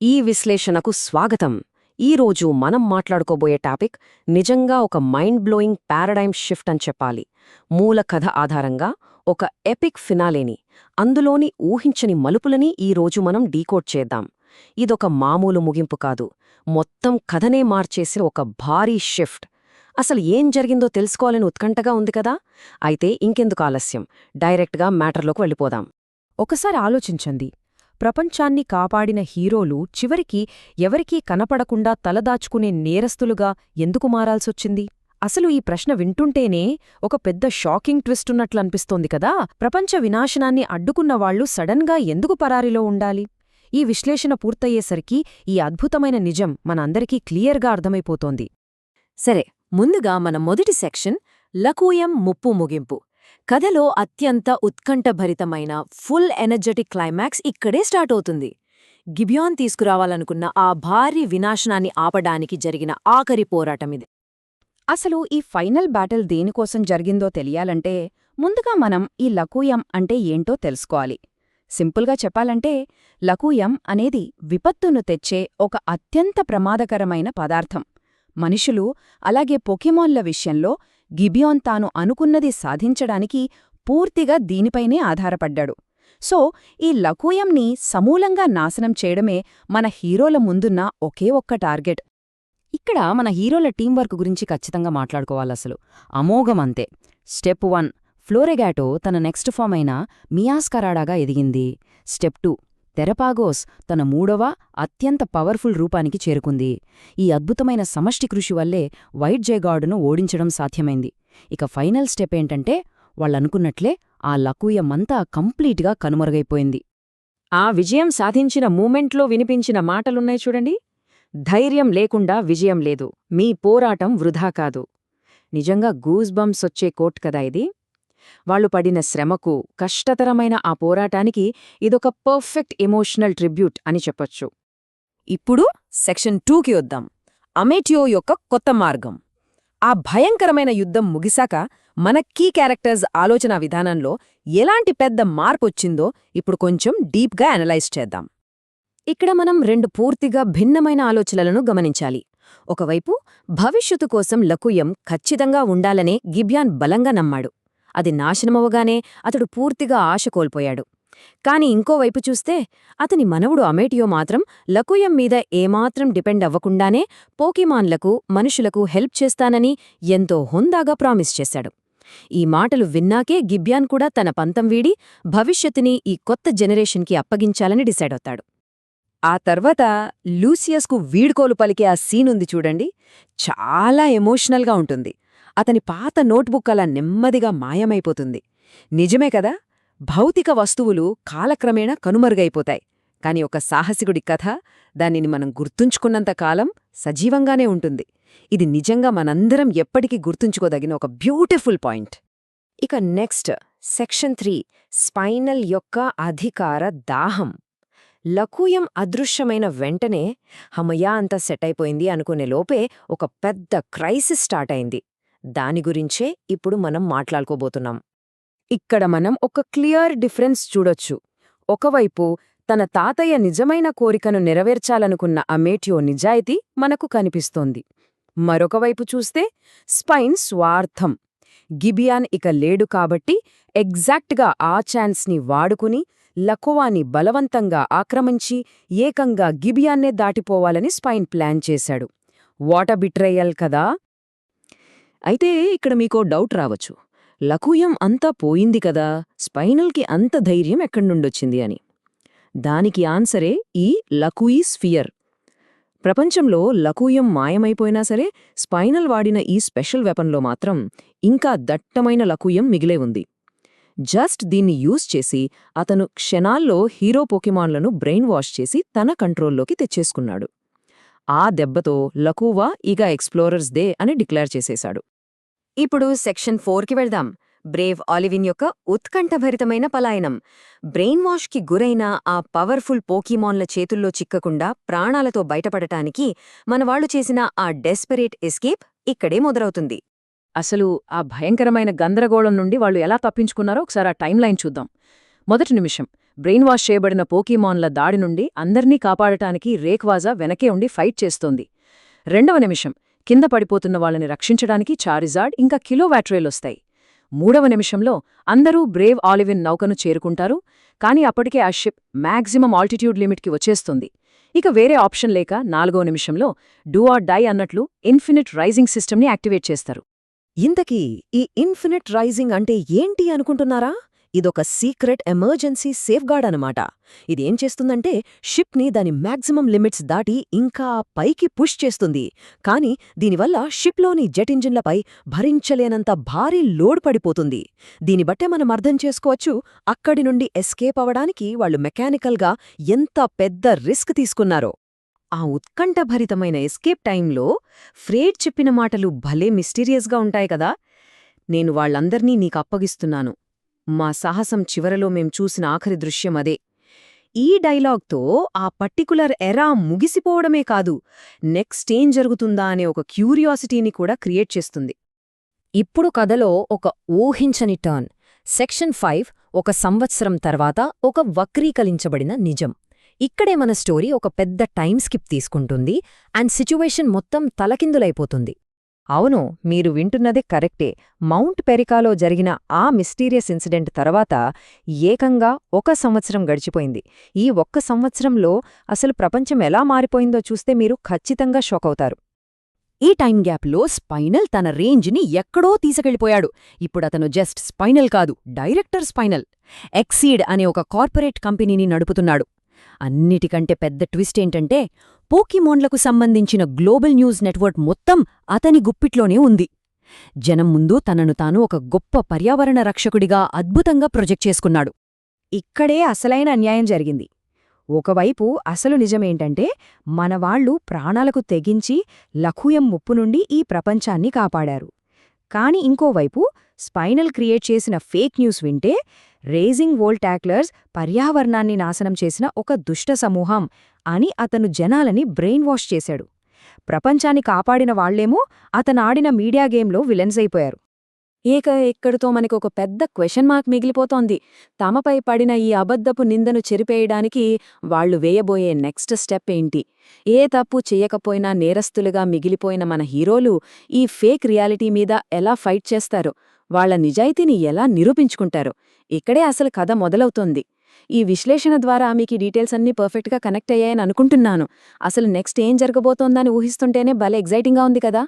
ఈ విశ్లేషణకు స్వాగతం. ఈరోజు మనం మాట్లాడుకోబోయే టాపిక్ నిజంగా ఒక మైండ్ బ్లోయింగ్ పారాడైమ్ షిఫ్ట్ అని చెప్పాలి. మూల కథ ఆధారంగా ఒక ఎపిక్ ఫినాలేని, అందులోని ఊహించని మలుపులని ఈరోజు మనం డీకోడ్ చేద్దాం. ఇదొక మామూలు ముగింపు కాదు, మొత్తం కథనే మార్చేసే ఒక భారీ షిఫ్ట్. అసలు ఏం జరిగిందో తెలుసుకోవాలని ఉత్కంఠగా ఉంది కదా? అయితే ఇంకెందుకు ఆలస్యం, డైరెక్ట్గా మ్యాటర్లోకి వెళ్ళిపోదాం. ఒకసారి ఆలోచించండి. ప్రపంచాన్ని కాపాడిన హీరోలు చివరికి ఎవరికీ కనపడకుండా తలదాచుకునే నేరస్తులుగా ఎందుకు మారాల్సొచ్చింది? అసలు ఈ ప్రశ్న వింటుంటేనే ఒక పెద్ద షాకింగ్ ట్విస్ట్ ఉన్నట్లనిపిస్తోంది కదా. ప్రపంచ వినాశనాన్ని అడ్డుకున్నవాళ్లు సడన్గా ఎందుకు పరారిలో ఉండాలి? ఈ విశ్లేషణ పూర్తయ్యేసరికి ఈ అద్భుతమైన నిజం మనందరికీ క్లియర్గా అర్థమైపోతోంది. సరే, ముందుగా మన మొదటి సెక్షన్ లకూయం ముప్పు ముగింపు. కథలో అత్యంత ఉత్కంఠభరితమైన ఫుల్ ఎనర్జెటిక్ క్లైమాక్స్ ఇక్కడే స్టార్ట్ అవుతుంది. గిబియాన్ తీసుకురావాలనుకున్న ఆ భారీ వినాశనాన్ని ఆపడానికి జరిగిన ఆఖరి పోరాటమిది. అసలు ఈ ఫైనల్ బ్యాటిల్ దేనికోసం జరిగిందో తెలియాలంటే ముందుగా మనం ఈ లకూయం అంటే ఏంటో తెలుసుకోవాలి. సింపుల్గా చెప్పాలంటే లకూయం అనేది విపత్తును తెచ్చే ఒక అత్యంత ప్రమాదకరమైన పదార్థం. మనుషులు అలాగే పొకెమాన్ల విషయంలో గిబియాన్ తాను అనుకున్నది సాధించడానికి పూర్తిగా దీనిపైనే ఆధారపడ్డాడు. సో ఈ లకూయంని సమూలంగా నాశనం చేయడమే మన హీరోల ముందున్న ఒకే ఒక్క టార్గెట్. ఇక్కడ మన హీరోల టీంవర్క్ గురించి ఖచ్చితంగా మాట్లాడుకోవాలసలు. అమోఘమంతే. స్టెప్ 1, ఫ్లోరెగాటో తన నెక్స్ట్ ఫామ్ అయిన మియాస్కరాడాగా ఎదిగింది. స్టెప్ 2, తెరపాగోస్ తన 3వ అత్యంత పవర్ఫుల్ రూపానికి చేరుకుంది. ఈ అద్భుతమైన సమష్టి కృషి వల్లే వైట్ జైగార్డును ఓడించడం సాధ్యమైంది. ఇక ఫైనల్ స్టెప్ ఏంటంటే వాళ్లనుకున్నట్లే ఆ లకూయమంతా కంప్లీట్గా కనుమరుగైపోయింది. ఆ విజయం సాధించిన మూమెంట్లో వినిపించిన మాటలున్నాయి చూడండి. ధైర్యం లేకుండా విజయం లేదు, మీ పోరాటం వృధా కాదు. నిజంగా గూస్ బంప్స్ వచ్చే కోట్ కదా ఇది. వాళ్లు పడిన శ్రమకు, కష్టతరమైన ఆ పోరాటానికి ఇదొక పర్ఫెక్ట్ ఎమోషనల్ ట్రిబ్యూట్ అని చెప్పొచ్చు. ఇప్పుడు సెక్షన్ 2కి వద్దాం. అమేటియో యొక్క కొత్త మార్గం. ఆ భయంకరమైన యుద్ధం ముగిశాక మన కీ క్యారెక్టర్స్ ఆలోచన విధానంలో ఎలాంటి పెద్ద మార్పొచ్చిందో ఇప్పుడు కొంచెం డీప్గా అనలైజ్ చేద్దాం. ఇక్కడ మనం 2 పూర్తిగా భిన్నమైన ఆలోచనలను గమనించాలి. ఒకవైపు భవిష్యత్తు కోసం లకూయం ఖచ్చితంగా ఉండాలనే గిబియాన్ బలంగా నమ్మాడు. అది నాశనమవగానే అతడు పూర్తిగా ఆశ కోల్పోయాడు. కాని ఇంకోవైపు చూస్తే అతని మనవుడు అమేటియో మాత్రం లకూయం మీద ఏమాత్రం డిపెండ్ అవ్వకుండానే పోకీమాన్లకు, మనుషులకు హెల్ప్ చేస్తానని ఎంతో హుందాగా ప్రామిస్ చేశాడు. ఈ మాటలు విన్నాకే గిబియాన్ కూడా తన పంతం వీడి భవిష్యత్తుని ఈ కొత్త జనరేషన్కి అప్పగించాలని డిసైడవుతాడు. ఆ తర్వాత లూసియస్కు వీడ్కోలు పలికే ఆ సీనుంది చూడండి, చాలా ఎమోషనల్గా ఉంటుంది. అతని పాత నోట్బుక్ అలా నెమ్మదిగా మాయమైపోతుంది. నిజమే కదా, భౌతిక వస్తువులు కాలక్రమేణా కనుమరుగైపోతాయి. కాని ఒక సాహసికుడి కథ దానిని మనం గుర్తుంచుకున్నంతకాలం సజీవంగానే ఉంటుంది. ఇది నిజంగా మనందరం ఎప్పటికీ గుర్తుంచుకోదగిన ఒక బ్యూటిఫుల్ పాయింట్. ఇక నెక్స్ట్ సెక్షన్ 3, స్పైనల్ యొక్క అధికార దాహం. లకూయం అదృశ్యమైన వెంటనే హమయ్యా అంతా సెట్ అయిపోయింది అనుకునే లోపే ఒక పెద్ద క్రైసిస్ స్టార్ట్ అయింది. దాని గురించే ఇప్పుడు మనం మాట్లాడుకోబోతున్నాం. ఇక్కడ మనం ఒక క్లియర్ డిఫరెన్స్ చూడొచ్చు. ఒకవైపు తన తాతయ్య నిజమైన కోరికను నెరవేర్చాలనుకున్న అమేటియో నిజాయితీ మనకు కనిపిస్తోంది. మరొకవైపు చూస్తే స్పైన్ స్వార్థం. గిబియాన్ ఇక లేడు కాబట్టి ఎగ్జాక్ట్గా ఆ ఛాన్స్ని వాడుకుని లకూయాని బలవంతంగా ఆక్రమించి ఏకంగా గిబియాన్నే దాటిపోవాలని స్పైన్ ప్లాన్ చేశాడు. వాట్ అ బిట్రేయల్ కదా. అయితే ఇక్కడ మీకో డౌట్ రావచ్చు, లకూయం అంతా పోయింది కదా, స్పైనల్కి అంత ధైర్యం ఎక్కడ్నుండొచ్చింది అని. దానికి ఆన్సరే ఈ లకూయి స్ఫియర్. ప్రపంచంలో లకూయం మాయమైపోయినా సరే స్పైనల్ వాడిన ఈ స్పెషల్ వెపన్లో మాత్రం ఇంకా దట్టమైన లకూయం మిగిలే ఉంది. జస్ట్ దీన్ని యూజ్ చేసి అతను క్షణాల్లో హీరో పోకెమాన్లను బ్రెయిన్ వాష్ చేసి తన కంట్రోల్లోకి తెచ్చేసుకున్నాడు. ఆ దెబ్బతో లకూవా ఇక ఎక్స్ప్లోరర్స్ డే అని డిక్లేర్ చేసేశాడు. ఇప్పుడు సెక్షన్ 4కి వెళ్దాం. బ్రేవ్ ఆలివిన్ యొక్క ఉత్కంఠభరితమైన పలాయనం. బ్రెయిన్ వాష్కి గురైన ఆ పవర్ఫుల్ పోకీమాన్ల చేతుల్లో చిక్కకుండా ప్రాణాలతో బయటపడటానికి మనవాళ్లు చేసిన ఆ డెస్పరేట్ ఎస్కేప్ ఇక్కడే మొదలవుతుంది. అసలు ఆ భయంకరమైన గందరగోళం నుండి వాళ్ళు ఎలా తప్పించుకున్నారో ఒకసారి ఆ టైం లైన్ చూద్దాం. మొదటి నిమిషం బ్రెయిన్ వాష్ చేయబడిన పోకీమాన్ల దాడి నుండి అందర్నీ కాపాడటానికి రేక్వాజా వెనకే ఉండి ఫైట్ చేస్తోంది. 2వ నిమిషం కింద పడిపోతున్న వాళ్ళని రక్షించడానికి చారిజార్డ్ ఇంకా కిలోవాట్రేలొస్తాయి. 3వ నిమిషంలో అందరూ బ్రేవ్ ఆలివిన్ నౌకను చేరుకుంటారు, కానీ అప్పటికే ఆ షిప్ మ్యాక్సిమం ఆల్టిట్యూడ్ లిమిట్కి వచ్చేస్తుంది. ఇక వేరే ఆప్షన్ లేక 4వ నిమిషంలో డూ ఆర్ డై అన్నట్లు ఇన్ఫినిట్ రైజింగ్ సిస్టమ్ని యాక్టివేట్ చేస్తారు. ఇంతకీ ఈ ఇన్ఫినిట్ రైజింగ్ అంటే ఏంటి అనుకుంటున్నారా? ఇదొక సీక్రెట్ ఎమర్జెన్సీ సేఫ్గార్డ్ అనమాట. ఇదేం చేస్తుందంటే షిప్ని దాని మ్యాక్సిమం లిమిట్స్ దాటి ఇంకా పైకి పుష్ చేస్తుంది. కానీ దీనివల్ల షిప్లోని జెట్ ఇంజిన్లపై భరించలేనంత భారీ లోడ్ పడిపోతుంది. దీని బట్టే మనం అర్థం చేసుకోవచ్చు అక్కడి నుండి ఎస్కేప్ అవడానికి వాళ్ళు మెకానికల్గా ఎంత పెద్ద రిస్క్ తీసుకున్నారో. ఆ ఉత్కంఠభరితమైన ఎస్కేప్ టైంలో ఫ్రేడ్ చెప్పిన మాటలు భలే మిస్టీరియస్గా ఉంటాయి కదా. నేను వాళ్ళందర్నీ నీకప్పగిస్తున్నాను. మా సాహసం చివరలో మేం చూసిన ఆఖరి దృశ్యం అదే. ఈ డైలాగ్తో ఆ పర్టికులర్ ఎరా ముగిసిపోవడమే కాదు, నెక్స్ట్ ఏం జరుగుతుందా అనే ఒక క్యూరియాసిటీని కూడా క్రియేట్ చేస్తుంది. ఇప్పుడు కథలో ఒక ఊహించని టర్న్. సెక్షన్ 5 ఒక సంవత్సరం తర్వాత ఒక వక్రీకరించబడిన నిజం. ఇక్కడే మన స్టోరీ ఒక పెద్ద టైం స్కిప్ తీసుకుంటుంది అండ్ సిచ్యువేషన్ మొత్తం తలకిందులైపోతుంది. అవును, మీరు వింటున్నదే కరెక్టే. మౌంట్ పెరికాలో జరిగిన ఆ మిస్టీరియస్ ఇన్సిడెంట్ తర్వాత ఏకంగా 1 సంవత్సరం గడిచిపోయింది. ఈ 1 సంవత్సరంలో అసలు ప్రపంచం ఎలా మారిపోయిందో చూస్తే మీరు ఖచ్చితంగా షాకవుతారు. ఈ టైం గ్యాప్లో స్పైనల్ తన రేంజ్ని ఎక్కడో తీసుకెళ్ళిపోయాడు. ఇప్పుడతను జస్ట్ స్పైనల్ కాదు, డైరెక్టర్ స్పైనల్. ఎక్సీడ్ అనే ఒక కార్పొరేట్ కంపెనీని నడుపుతున్నాడు. అన్నిటికంటే పెద్ద ట్విస్ట్ ఏంటంటే పోకీమోన్లకు సంబంధించిన గ్లోబల్ న్యూస్ నెట్వర్క్ మొత్తం అతని గుప్పిట్లోనే ఉంది. జనం ముందు తనను తాను ఒక గొప్ప పర్యావరణ రక్షకుడిగా అద్భుతంగా ప్రొజెక్ట్ చేసుకున్నాడు. ఇక్కడే అసలైన అన్యాయం జరిగింది. ఒకవైపు అసలు నిజమేంటంటే మనవాళ్లు ప్రాణాలకు తెగించి లఖుయం ముప్పు నుండి ఈ ప్రపంచాన్ని కాపాడారు. కాని ఇంకోవైపు స్పైనల్ క్రియేట్ చేసిన ఫేక్ న్యూస్ వింటే రేజింగ్ వోల్టాక్లర్స్ పర్యావరణాన్ని నాశనం చేసిన ఒక దుష్ట సమూహం అని అతను జనాలని బ్రెయిన్ వాష్ చేశాడు. ప్రపంచాన్ని కాపాడిన వాళ్లేమో అతనాడిన మీడియా గేమ్లో విలన్స్ అయిపోయారు. ఇక్కడితో మనకొక పెద్ద క్వెషన్ మార్క్ మిగిలిపోతోంది. తమపై పడిన ఈ అబద్ధపు నిందను చెరిపేయడానికి వాళ్లు వేయబోయే నెక్స్ట్ స్టెప్ ఏంటి? ఏ తప్పు చెయ్యకపోయినా నేరస్తులుగా మిగిలిపోయిన మన హీరోలు ఈ ఫేక్ రియాలిటీ మీద ఎలా ఫైట్ చేస్తారో, వాళ్ల నిజాయితీని ఎలా నిరూపించుకుంటారో ఇక్కడే అసలు కథ మొదలవుతోంది. ఈ విశ్లేషణ ద్వారా మీకు డీటెయిల్స్ అన్నీ పర్ఫెక్ట్గా కనెక్ట్ అయ్యాయని అనుకుంటున్నాను. అసలు నెక్స్ట్ ఏం జరగబోతోందని ఊహిస్తుంటేనే భలే ఎగ్జైటింగ్గా ఉంది కదా.